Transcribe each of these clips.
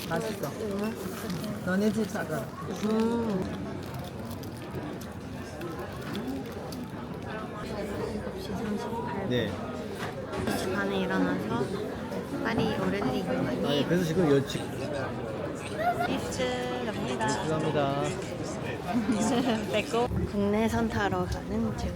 맛있어. 너네 집 사과. 7시 38분. 네. 2시 반에 일어나서 파리 오렐리 그래서 지금 여치 니스 갑니다. 감사합니다. 빼고 국내선 타러 가는 중.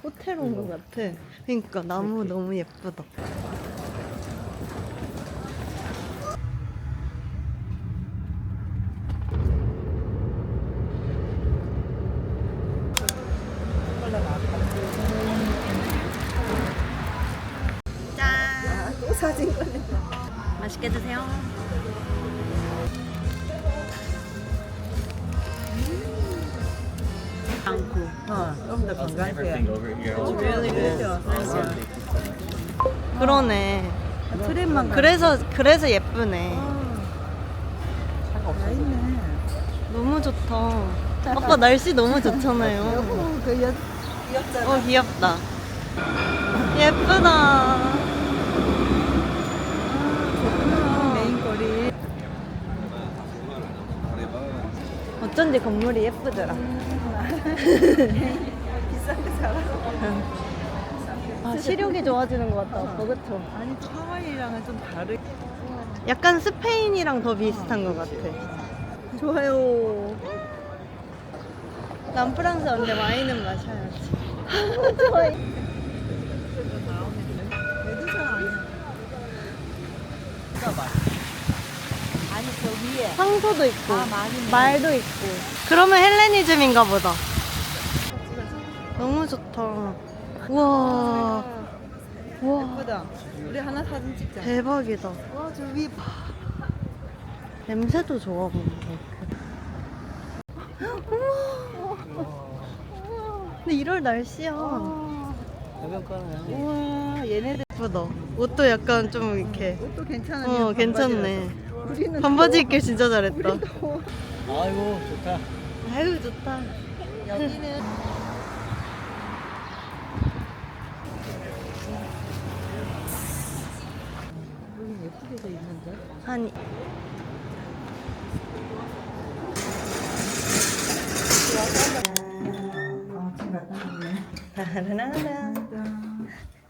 호텔 온 것 같아. 그러니까 나무 너무 예쁘다. 짠! 또 사진 꺼내. 맛있게 드세요. 않고. 좀 더 건강해. really 그러네. 트램만 가. 그래서 예쁘네. 다 있네. 너무 좋다. 아빠 날씨 너무 좋잖아요. 그 귀엽잖아. 귀엽다. 예쁘다. 메인 거리. 어쩐지 건물이 예쁘더라. 비싼 거 살아. 시력이 좋아지는 것 같다. 아빠 그쵸? 아니 하와이랑은 좀 다르. 약간 스페인이랑 더 비슷한 것 같아. 좋아요. 난 프랑스 왔는데 와인은 마셔야지. 좋아요. 메두사 아니야. 아니 저 위에. 황소도 있고 많이 말도 있고. 그러면 헬레니즘인가 보다. 너무 좋다. 우와. 우와. 예쁘다. 우리 하나 사진 찍자. 대박이다. 와, 저 위에 봐. 냄새도 좋아 보인다. 근데 이럴 날씨야. 해변가나요? 우와, 얘네들 예쁘다. 옷도 약간 좀 이렇게. 옷도 괜찮아. 괜찮네. 우리는 반바지 입길 진짜 잘했다. 아이고 좋다. 아유 좋다. 여기는 여기 예쁘게 돼 있는데. 한 지금 갔다 왔네. 따라라란.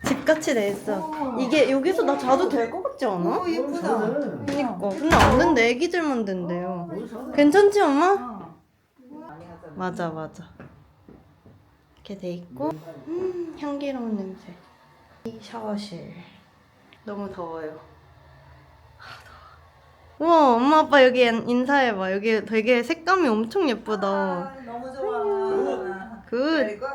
집같이 돼 있어. 이게 여기서 나 자도 될 것 같지 않아? 오, 예쁘다. 그니까. 근데 안 된대. 애기들만 된대요. 괜찮지 엄마? 맞아. 이렇게 돼 있고 향기로운 냄새. 이 샤워실. 너무 더워요. 우와 엄마 아빠 여기 인사해봐. 여기 되게 색감이 엄청 예쁘다. 너무 좋아. 굿. 이거.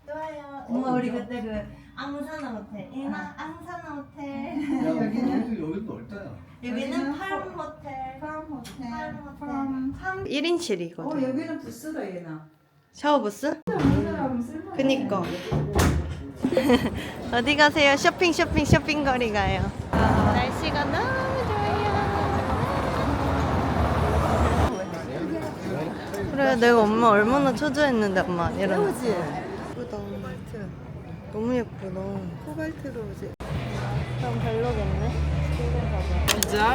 좋아요. 엄마 우리 그때 그 앙사나 호텔. 앙사나 호텔. 여기도 넓다요. 여기는 팜 호텔. 팜 호텔. 팜 1인실이거든. 여기는 부스다 얘나. 샤워 부스? 사람 쓸모. 그니까. 어디 가세요? 쇼핑 거리 가요. 날씨가 너무 좋아요. 그래 내가 엄마 얼마나 초조했는데 엄마 이런. 예쁘지? 예쁘다. 너무 예쁘다. 코발트 로즈. 그럼 별로겠네. Pizza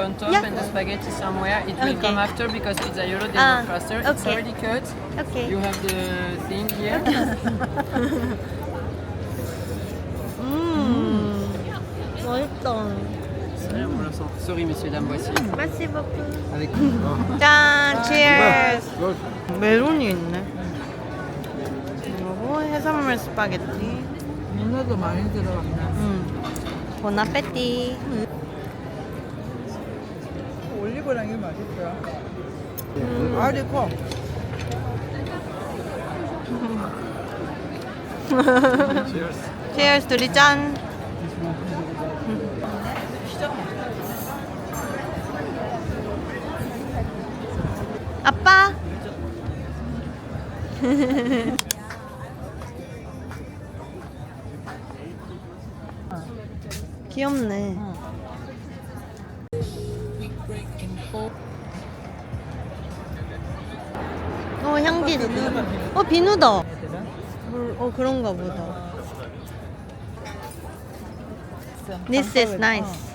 on top Yeah. and the spaghetti somewhere. It will Okay. come after because pizza euro they Ah, go faster. It's okay. already cut. 오케이. You have the thing here. 맛있다. Sorry, messieurs, dames, voici. merci beaucoup. avec 짠, cheers. 메론이 있네. 그리고 해산물 스파게티. 민어도 많이 들어갔네. 보나페티. 올리브랑 이거 맛있어요. 알이 커. cheers, 둘이 짠. 아빠. 귀엽네. 향기 좋다. 비누다. 그런가 보다. This is nice.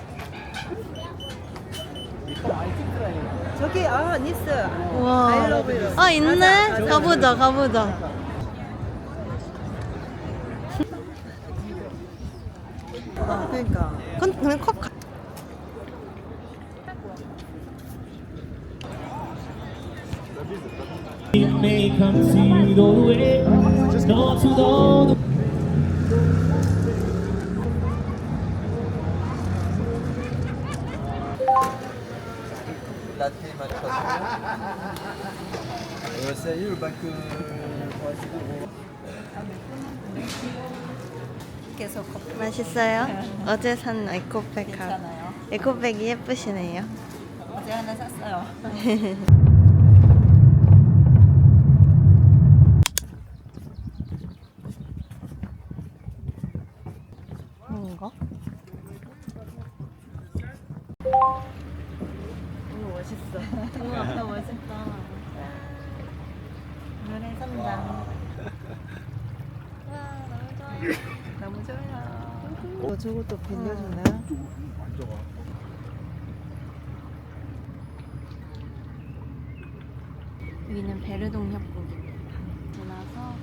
저기 니스. 와. 있네. 가보자. 그러니까. 그냥 컵. It may come to the way, not to the 라떼 마셨어요? 요새 바크 마시고 계속 맛있어요? 어제 산 에코백. 괜찮아요. 에코백이 예쁘시네요. 어제 하나 샀어요. 뭔가? 오, 멋있어. 우와, 멋있다. 노래 선장. 와, 너무 좋아요. 너무 좋아요. 저것도 빌려주나? 여기는 베르동 협곡입니다. 지나서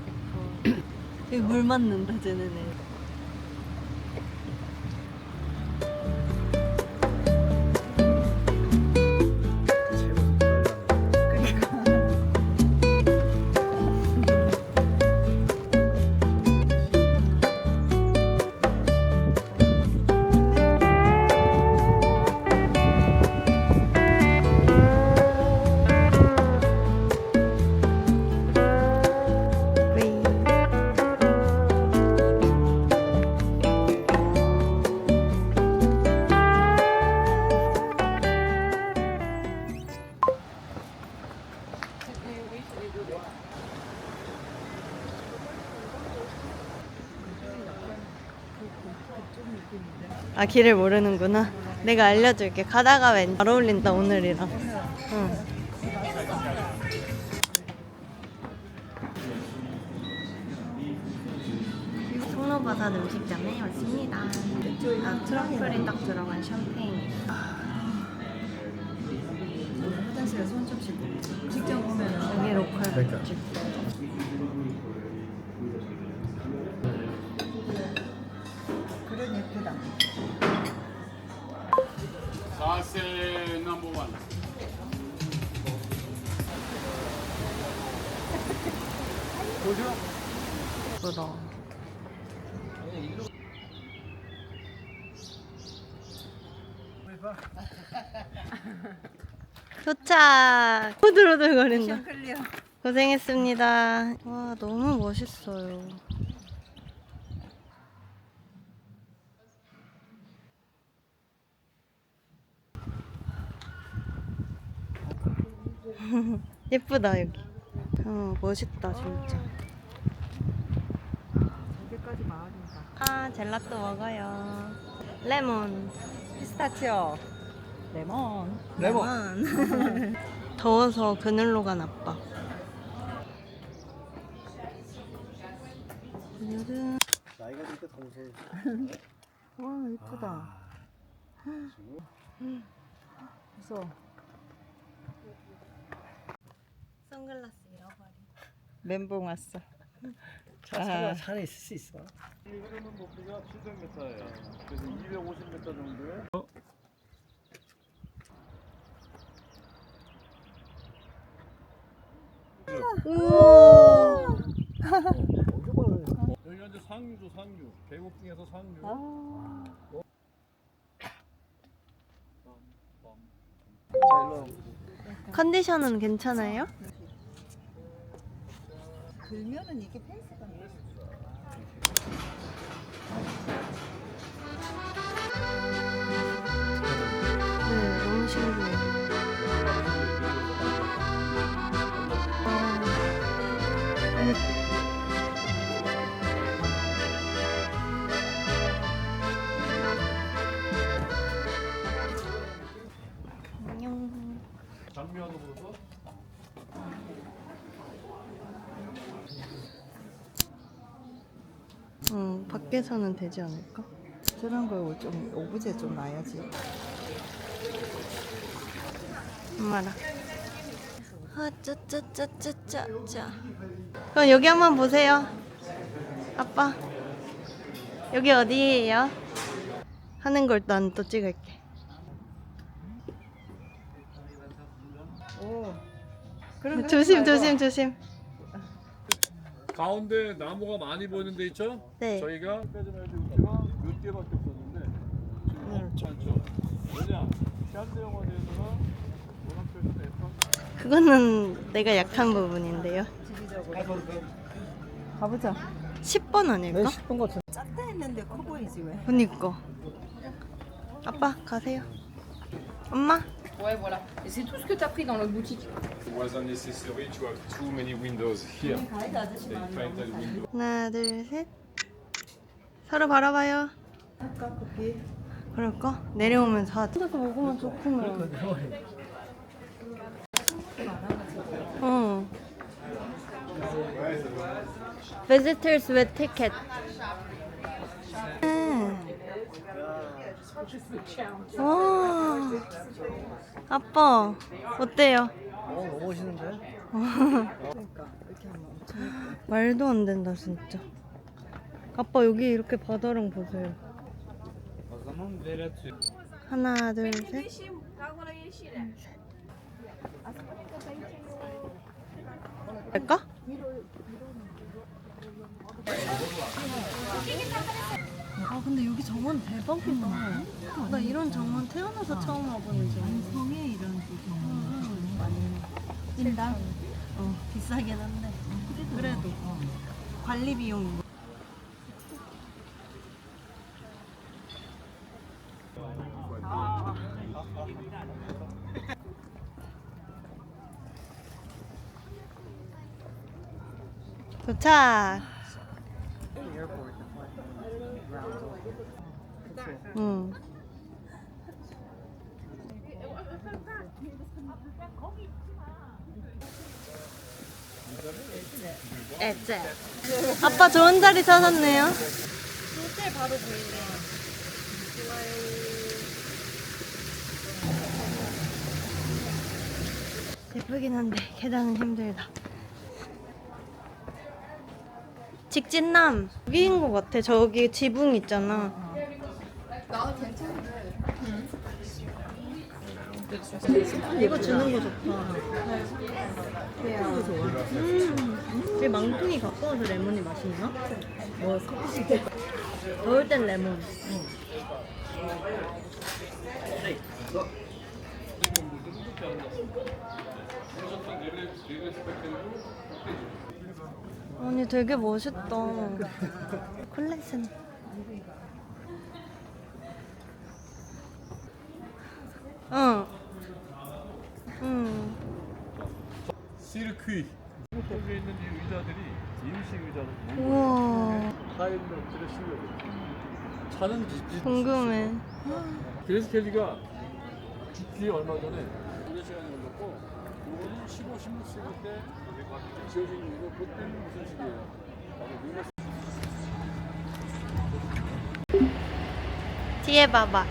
백호. 여기 물 맞는다, 쟤네네. 길을 모르는구나. 내가 알려줄게. 가다가 왠 잘 어울린다 오늘이랑. 응. 송로버섯 음식점에 왔습니다. 트러플이 딱 들어간 샴페인. 화장실에 손 좀 씻고. 직접 오면 여기 로컬 맛집. 그런 예쁘다. Sauce number one. 예쁘다. 도착! 호들호들거린다. 클리어. 고생했습니다. 와, 너무 멋있어요. 예쁘다, 여기. 멋있다, 진짜. 여기까지 마을인가. 젤라또 먹어요. 레몬. 피스타치오. 레몬. 더워서 그늘로가 나빠. 나이가 들 때 더 무서워. 와, 예쁘다. 무서워. 선글라스 잃어버린. 멘붕 왔어. 차에 있을 수 있어. 흐르는 높이가 700m예요. 그래서 250m 정도에 우와. 여기가 이제 상류죠, 상류. 계곡 중에서 상류. 자, 일로 컨디션은 괜찮아요? 들면은 이게 펜스가 나. 네, 너무 신기해. 밖에서는 되지 않을까? 저런 거 좀 오브제 좀 놔야지. 엄마랑. 아, 짜짜짜짜짜짜. 그럼 여기 한번 보세요. 아빠. 여기 어디예요? 하는 걸 난 또 찍을게. 오. 조심, 조심, 조심. 가운데 나무가 많이 보이는 데 있죠? 네. 저희가 까지만 해도 우체가 몇 개밖에 없었는데 지금 많지 않죠? 왜냐? 현대영화제에서는 워낙 표현을 했던 그거는 내가 약한 부분인데요. 가보자. 10번 아닐까? 10분 같은. 짰다 했는데 커 보이지 왜? 그니까. 아빠 가세요. 엄마. Ouais, voilà. Et c'est tout ce que tu as pris dans l'autre boutique. It was unnecessary to have too many windows here. They painted windows. 하나, 둘, 셋. 서로 바라봐요. 아까 커피. 그럴까? 내려오면 사. 혼자서 먹으면 좋구만. 어. Visitors with ticket. 와. 아빠 어때요? 너무 멋있는데? 그러니까 이렇게 하면 엄청 예뻐. 말도 안 된다 진짜. 아빠 여기 이렇게 바다랑 보세요. 하나 둘 셋. 할까? 아 근데 여기 정원 대박이다. 나 이런 정원 태어나서 처음 와보는 정원. 성에 이런 게 많이 일단 비싸긴 한데 그래도 관리 비용이. 도착. 응. 애째. 아빠 좋은 자리 찾았네요. 호텔 바로 보이네요. 예쁘긴 한데 계단은 힘들다. 직진남 여기인 것 같아. 저기 지붕 있잖아. 이거 주는 거 좋다. 이거 좋아. 이 망통이 가까워서 레몬이 맛있나? 뭐 커피 시켜. 더울 땐 레몬. 아니 되게 멋있다. 콜레션. 응. 응. 시르퀴. 속에 있는 이 의자들이 임시 의자로 우와. 타임런들의 실력을 차는 집지. 궁금해. 그래서 켈리가 죽기 얼마 전에 4시간이 걸렸고 그거는 15, 16세기 때 지어진 이유가 그때는 무슨 시기예요? 뒤에 봐봐.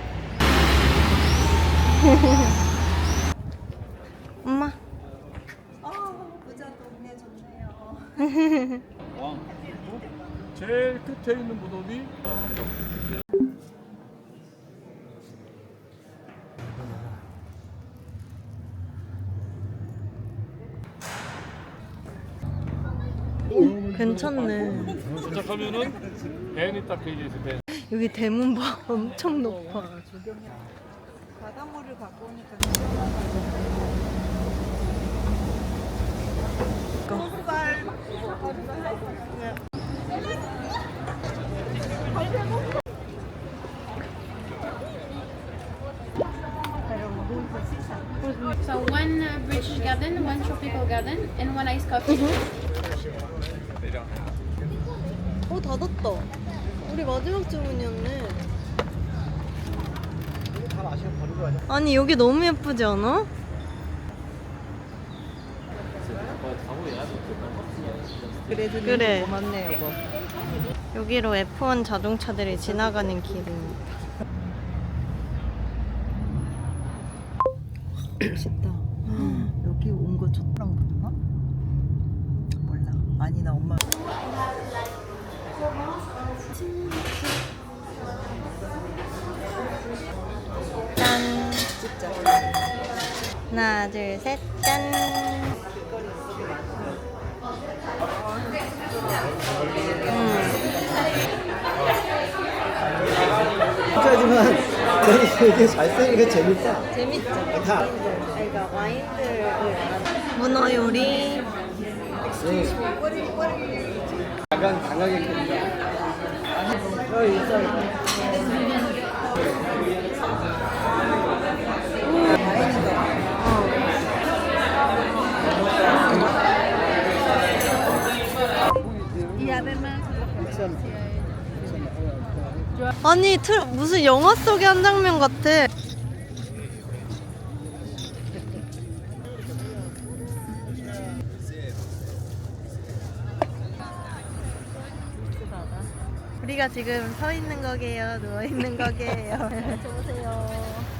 엄마. 부자 동네 좋네요. 왕 그리고 제일 끝에 있는 무덤이 괜찮네. 도착하면은 벤이 딱 되게 있어. 벤. 여기 대문 봐. 엄청 높아. 바닷물을 갖고 오니까 So one British garden, one tropical garden, and one iced coffee. 닫았다. 우리 마지막 주문이었네. 다 마시고 버리고 가자. 아니 여기 너무 예쁘지 않아? 그래. 맞네 여보. 여기로 F1 자동차들이 지나가는 길입니다. 멋있다. 여기 온 거 첫랑 붙나? 몰라. 아니 나 엄마. 짠. 진짜. 하나 둘 셋 짠. 하지만 되게 잘생기게 재밌다. 재밌죠? 다. 저희가 와인들을 문어 요리. 강하게 끓인다. 여기 있어. 아니 무슨 영화 속의 한 장면 같아. 우리가 지금 서 있는 거게요, 누워 있는 거게요. 좋으세요.